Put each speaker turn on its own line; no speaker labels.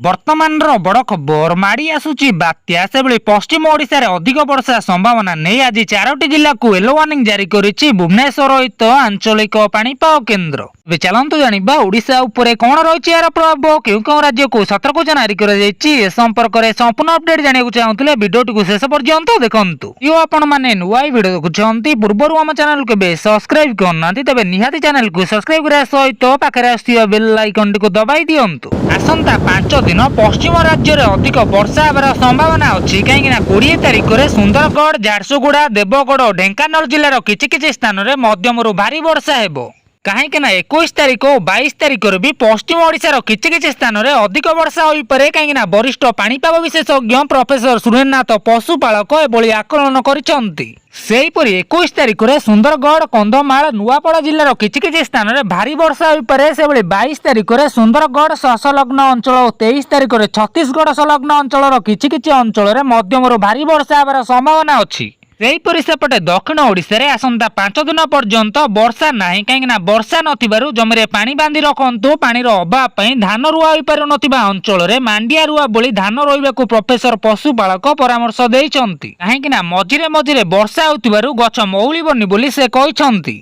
वर्तमान बड़ खबर माड़ी आसुची बात्या से पश्चिम ओडिशा रे अधिक वर्षा संभावना नहीं आज 4टी जिला को येलो वार्निंग जारी करिछि भुवनेश्वर स्थित आंचलिक पाणीपाग केन्द्र। ଏବେ ଚାଲନ୍ତୁ ଜାଣିବା ଓଡ଼ିଶା ଉପରେ କଣ ରହିଛି ଏହାର ପ୍ରଭାବ, କେଉଁ କେଉଁ ରାଜ୍ୟକୁ ସତର୍କ ଜାରି କରାଯାଇଛି। ଏ ସମ୍ପର୍କରେ ସମ୍ପୂର୍ଣ୍ଣ ଅପଡେଟ୍ ଜାଣିବାକୁ ଚାହୁଁଥିଲେ ଭିଡିଓଟିକୁ ଶେଷ ପର୍ଯ୍ୟନ୍ତ ଦେଖନ୍ତୁ। ଯଦି ଆପଣମାନେ ନୂଆ ଭିଡିଓ ଦେଖୁଛନ୍ତି ପୂର୍ବରୁ ଆମ ଚ୍ୟାନେଲକୁ କେବେ ସବସ୍କ୍ରାଇବ୍ କରୁନାହାନ୍ତି ତେବେ ନିହାତି ଚ୍ୟାନେଲକୁ ସବସ୍କ୍ରାଇବ୍ କରିବା ସହିତ ପାଖରେ ଆସୁଥିବା ବେଲ୍ ଆଇକନଟିକୁ ଦବାଇ ଦିଅନ୍ତୁ। ଆସନ୍ତା 5 ଦିନ ପଶ୍ଚିମ ରାଜ୍ୟରେ ଅଧିକ ବର୍ଷା ହେବାର ସମ୍ଭାବନା ଅଛି, କାହିଁକିନା 20 ତାରିଖରେ ସୁନ୍ଦରଗଡ଼, ଝାରସୁଗୁଡ଼ା, ଦେବଗଡ଼ ଓ ଢେଙ୍କାନାଳ ଜିଲ୍ଲାର କିଛି କିଛି ସ୍ଥାନରେ ମଧ୍ୟମରୁ ଭାରୀ ବର୍ଷା ହେବ। କାହିଁକିନା 21 ତାରିଖ ଓ 22 ତାରିଖରେ ବି ପଶ୍ଚିମ ଓଡ଼ିଶାର କିଛି କିଛି ସ୍ଥାନରେ ଅଧିକ ବର୍ଷା ହୋଇପାରେ, କାହିଁକିନା ବରିଷ୍ଠ ପାଣିପାଗ ବିଶେଷଜ୍ଞ ପ୍ରଫେସର ସୁରେନ୍ଦ୍ରନାଥ ପଶୁପାଳକ ଏଭଳି ଆକଳନ କରିଛନ୍ତି। ସେହିପରି 21 ତାରିଖରେ ସୁନ୍ଦରଗଡ଼, କନ୍ଧମାଳ, ନୂଆପଡ଼ା ଜିଲ୍ଲାର କିଛି କିଛି ସ୍ଥାନରେ ଭାରୀ ବର୍ଷା ହୋଇପାରେ। ସେଭଳି 22 ତାରିଖରେ ସୁନ୍ଦରଗଡ଼ ସଂଲଗ୍ନ ଅଞ୍ଚଳ ଓ 23 ତାରିଖରେ ଛତିଶଗଡ଼ ସଂଲଗ୍ନ ଅଞ୍ଚଳର କିଛି କିଛି ଅଞ୍ଚଳରେ ମଧ୍ୟମରୁ ଭାରୀ ବର୍ଷା ହେବାର ସମ୍ଭାବନା ଅଛି। ସେହିପରି ସେପଟେ ଦକ୍ଷିଣ ଓଡ଼ିଶାରେ ଆସନ୍ତା 5 ଦିନ ପର୍ଯ୍ୟନ୍ତ ବର୍ଷା ନାହିଁ, କାହିଁକିନା ବର୍ଷା ନଥିବାରୁ ଜମିରେ ପାଣି ବାନ୍ଧି ରଖନ୍ତୁ। ପାଣିର ଅଭାବ ପାଇଁ ଧାନ ରୁଆ ହୋଇପାରୁନଥିବା ଅଞ୍ଚଳରେ ମାଣ୍ଡିଆ ରୁଆ ଭଳି ଧାନ ରୋଇବାକୁ ପ୍ରଫେସର ପଶୁପାଳକ ପରାମର୍ଶ ଦେଇଛନ୍ତି, କାହିଁକିନା ମଝିରେ ମଝିରେ ବର୍ଷା ହେଉଥିବାରୁ ଗଛ ମଉଳିବନି ବୋଲି ସେ କହିଛନ୍ତି।